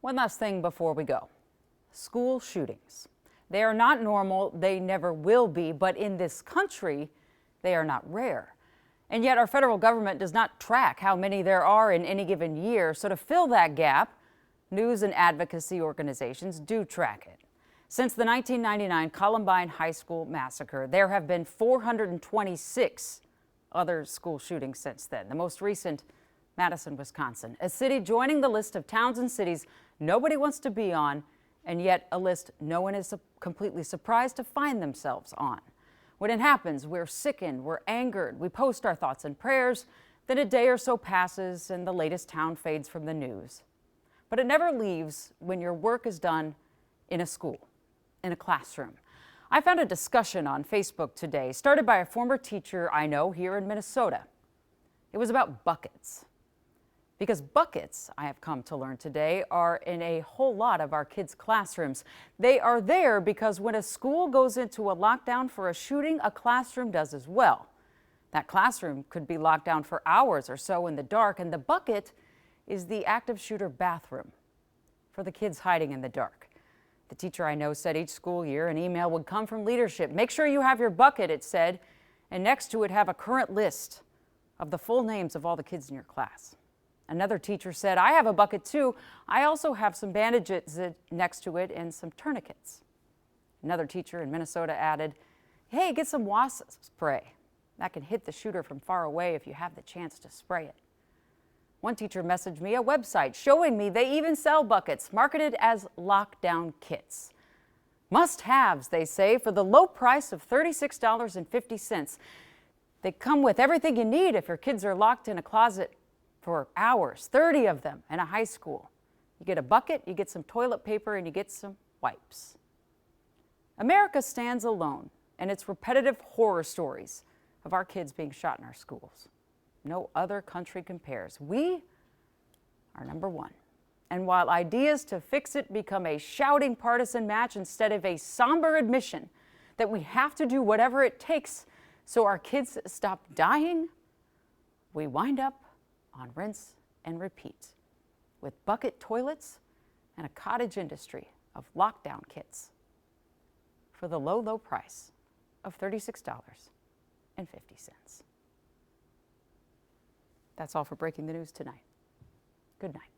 One last thing before we go. School shootings. They are not normal, they never will be, but in this country, they are not rare. And yet our federal government does not track how many there are in any given year. So to fill that gap, news and advocacy organizations do track it. Since the 1999 Columbine High School massacre, there have been 426 other school shootings since then. The most recent, Madison, Wisconsin, a city joining the list of towns and cities nobody wants to be on, and yet a list no one is completely surprised to find themselves on. When it happens, we're sickened, we're angered, we post our thoughts and prayers, then a day or so passes and the latest town fades from the news. But it never leaves when your work is done in a school, in a classroom. I found a discussion on Facebook today, started by a former teacher I know here in Minnesota. It was about buckets. Because buckets, I have come to learn today, are in a whole lot of our kids' classrooms. They are there because when a school goes into a lockdown for a shooting, a classroom does as well. That classroom could be locked down for hours or so in the dark, and the bucket is the active shooter bathroom for the kids hiding in the dark. The teacher I know said each school year an email would come from leadership. Make sure you have your bucket, it said, and next to it have a current list of the full names of all the kids in your class. Another teacher said, I have a bucket too. I also have some bandages next to it and some tourniquets. Another teacher in Minnesota added, hey, get some wasp spray. That can hit the shooter from far away if you have the chance to spray it. One teacher messaged me a website showing me they even sell buckets marketed as lockdown kits. Must-haves, they say, for the low price of $36.50. They come with everything you need if your kids are locked in a closet for hours, 30 of them in a high school. You get a bucket, you get some toilet paper, and you get some wipes. America stands alone in its repetitive horror stories of our kids being shot in our schools. No other country compares. We are number one. And while ideas to fix it become a shouting partisan match instead of a somber admission that we have to do whatever it takes so our kids stop dying, we wind up on rinse and repeat with bucket toilets and a cottage industry of lockdown kits for the low, low price of $36.50. That's all for Breaking the News tonight. Good night.